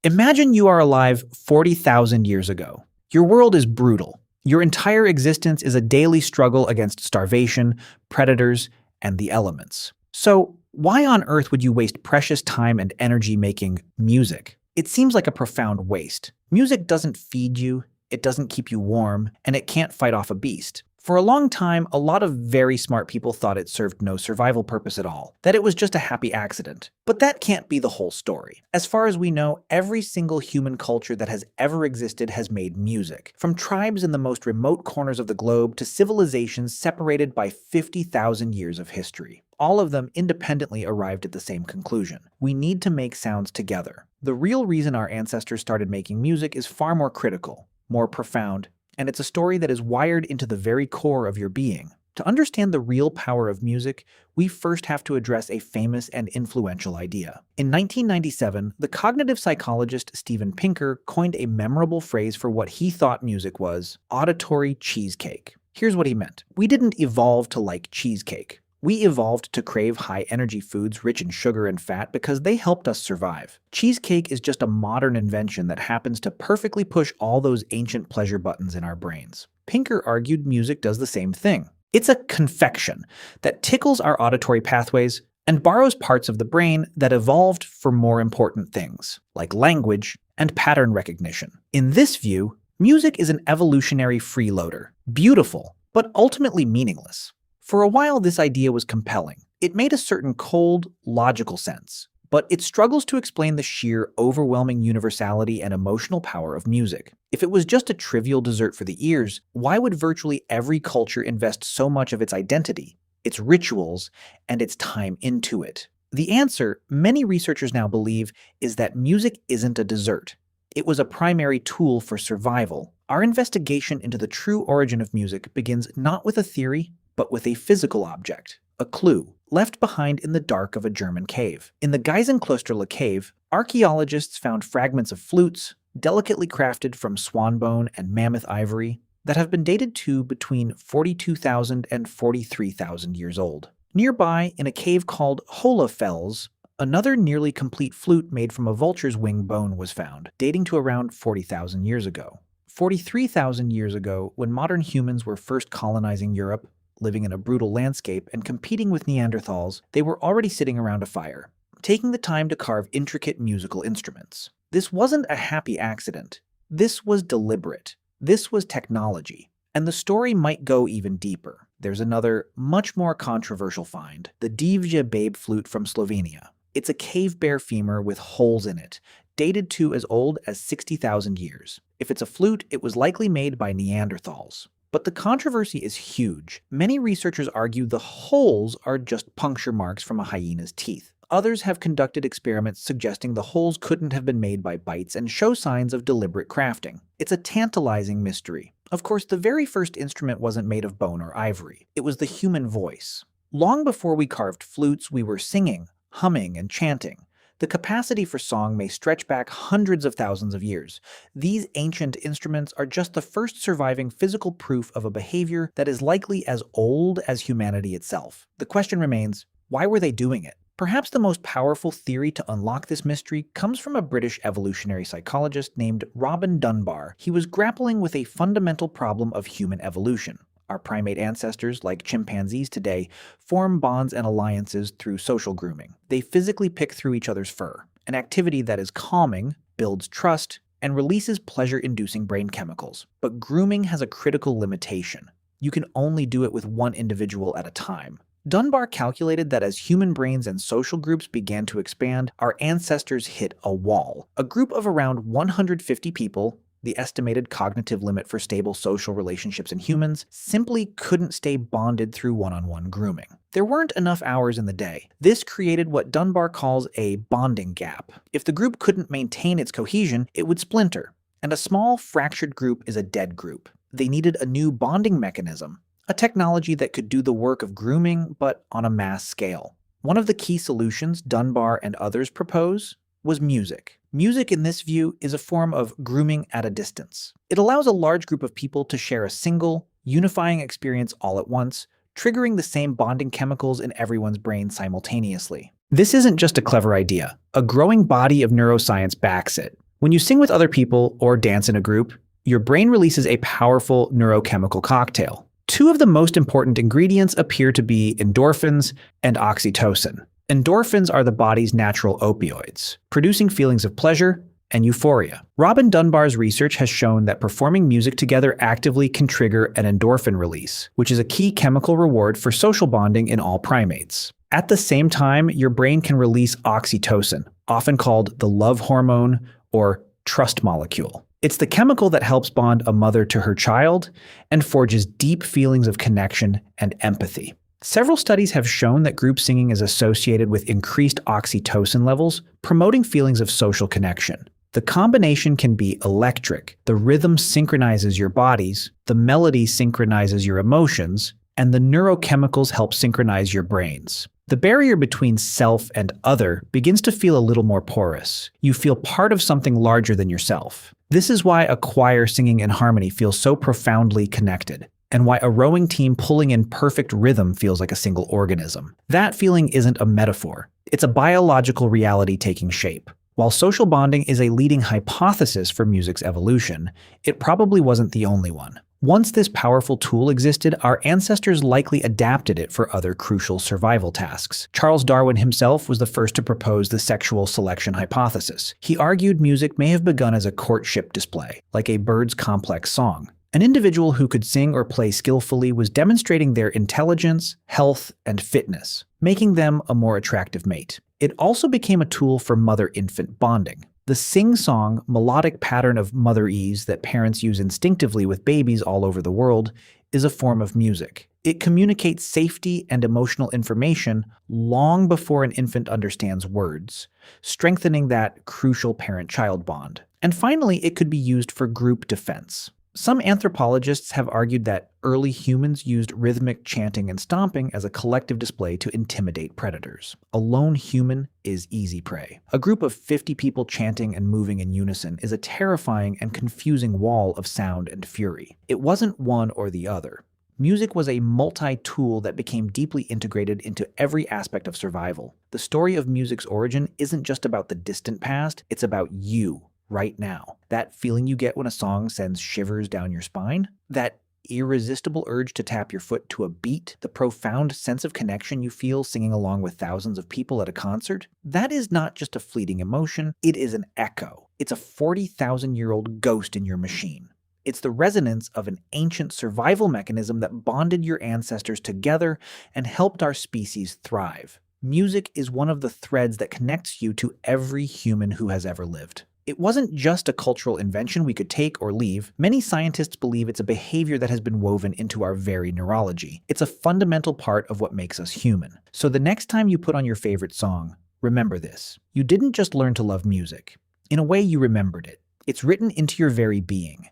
Imagine you are alive 40,000 years ago. Your world is brutal. Your entire existence is a daily struggle against starvation, predators, and the elements. So, why on earth would you waste precious time and energy making music? It seems like a profound waste. Music doesn't feed you, it doesn't keep you warm, and it can't fight off a beast. For a long time, a lot of very smart people thought it served no survival purpose at all, that it was just a happy accident. But that can't be the whole story. As far as we know, every single human culture that has ever existed has made music, from tribes in the most remote corners of the globe to civilizations separated by 50,000 years of history. All of them independently arrived at the same conclusion. We need to make sounds together. The real reason our ancestors started making music is far more critical, more profound, and it's a story that is wired into the very core of your being. To understand the real power of music, we first have to address a famous and influential idea. In 1997, the cognitive psychologist Steven Pinker coined a memorable phrase for what he thought music was: auditory cheesecake. Here's what he meant. We didn't evolve to like cheesecake. We evolved to crave high-energy foods rich in sugar and fat because they helped us survive. Cheesecake is just a modern invention that happens to perfectly push all those ancient pleasure buttons in our brains. Pinker argued music does the same thing. It's a confection that tickles our auditory pathways and borrows parts of the brain that evolved for more important things, like language and pattern recognition. In this view, music is an evolutionary freeloader, beautiful, but ultimately meaningless. For a while, this idea was compelling. It made a certain cold, logical sense, but it struggles to explain the sheer, overwhelming universality and emotional power of music. If it was just a trivial dessert for the ears, why would virtually every culture invest so much of its identity, its rituals, and its time into it? The answer, many researchers now believe, is that music isn't a dessert. It was a primary tool for survival. Our investigation into the true origin of music begins not with a theory, but with a physical object, a clue, left behind in the dark of a German cave. In the Geisenklosterle cave, archaeologists found fragments of flutes, delicately crafted from swan bone and mammoth ivory, that have been dated to between 42,000 and 43,000 years old. Nearby, in a cave called Hohlefels, another nearly complete flute made from a vulture's wing bone was found, dating to around 40,000 years ago. 43,000 years ago, when modern humans were first colonizing Europe, living in a brutal landscape and competing with Neanderthals, they were already sitting around a fire, taking the time to carve intricate musical instruments. This wasn't a happy accident. This was deliberate. This was technology. And the story might go even deeper. There's another, much more controversial find, the Divje Babe flute from Slovenia. It's a cave bear femur with holes in it, dated to as old as 60,000 years. If it's a flute, it was likely made by Neanderthals. But the controversy is huge. Many researchers argue the holes are just puncture marks from a hyena's teeth. Others have conducted experiments suggesting the holes couldn't have been made by bites and show signs of deliberate crafting. It's a tantalizing mystery. Of course, the very first instrument wasn't made of bone or ivory. It was the human voice. Long before we carved flutes, we were singing, humming, and chanting. The capacity for song may stretch back hundreds of thousands of years. These ancient instruments are just the first surviving physical proof of a behavior that is likely as old as humanity itself. The question remains, why were they doing it? Perhaps the most powerful theory to unlock this mystery comes from a British evolutionary psychologist named Robin Dunbar. He was grappling with a fundamental problem of human evolution. Our primate ancestors, like chimpanzees today, form bonds and alliances through social grooming. They physically pick through each other's fur, an activity that is calming, builds trust, and releases pleasure-inducing brain chemicals. But grooming has a critical limitation. You can only do it with one individual at a time. Dunbar calculated that as human brains and social groups began to expand, our ancestors hit a wall. A group of around 150 people, the estimated cognitive limit for stable social relationships in humans, simply couldn't stay bonded through one-on-one grooming. There weren't enough hours in the day. This created what Dunbar calls a bonding gap. If the group couldn't maintain its cohesion, it would splinter. And a small, fractured group is a dead group. They needed a new bonding mechanism, a technology that could do the work of grooming, but on a mass scale. One of the key solutions Dunbar and others propose was music. Music, in this view, is a form of grooming at a distance. It allows a large group of people to share a single, unifying experience all at once, triggering the same bonding chemicals in everyone's brain simultaneously. This isn't just a clever idea. A growing body of neuroscience backs it. When you sing with other people or dance in a group, your brain releases a powerful neurochemical cocktail. Two of the most important ingredients appear to be endorphins and oxytocin. Endorphins are the body's natural opioids, producing feelings of pleasure and euphoria. Robin Dunbar's research has shown that performing music together actively can trigger an endorphin release, which is a key chemical reward for social bonding in all primates. At the same time, your brain can release oxytocin, often called the love hormone or trust molecule. It's the chemical that helps bond a mother to her child and forges deep feelings of connection and empathy. Several studies have shown that group singing is associated with increased oxytocin levels, promoting feelings of social connection. The combination can be electric. The rhythm synchronizes your bodies, the melody synchronizes your emotions, and the neurochemicals help synchronize your brains. The barrier between self and other begins to feel a little more porous. You feel part of something larger than yourself. This is why a choir singing in harmony feels so profoundly connected, and why a rowing team pulling in perfect rhythm feels like a single organism. That feeling isn't a metaphor. It's a biological reality taking shape. While social bonding is a leading hypothesis for music's evolution, it probably wasn't the only one. Once this powerful tool existed, our ancestors likely adapted it for other crucial survival tasks. Charles Darwin himself was the first to propose the sexual selection hypothesis. He argued music may have begun as a courtship display, like a bird's complex song. An individual who could sing or play skillfully was demonstrating their intelligence, health, and fitness, making them a more attractive mate. It also became a tool for mother-infant bonding. The sing-song, melodic pattern of motherese that parents use instinctively with babies all over the world is a form of music. It communicates safety and emotional information long before an infant understands words, strengthening that crucial parent-child bond. And finally, it could be used for group defense. Some anthropologists have argued that early humans used rhythmic chanting and stomping as a collective display to intimidate predators. A lone human is easy prey. A group of 50 people chanting and moving in unison is a terrifying and confusing wall of sound and fury. It wasn't one or the other. Music was a multi-tool that became deeply integrated into every aspect of survival. The story of music's origin isn't just about the distant past, it's about you. Right now. That feeling you get when a song sends shivers down your spine? That irresistible urge to tap your foot to a beat? The profound sense of connection you feel singing along with thousands of people at a concert? That is not just a fleeting emotion, it is an echo. It's a 40,000-year-old ghost in your machine. It's the resonance of an ancient survival mechanism that bonded your ancestors together and helped our species thrive. Music is one of the threads that connects you to every human who has ever lived. It wasn't just a cultural invention we could take or leave. Many scientists believe it's a behavior that has been woven into our very neurology. It's a fundamental part of what makes us human. So the next time you put on your favorite song, remember this. You didn't just learn to love music. In a way, you remembered it. It's written into your very being.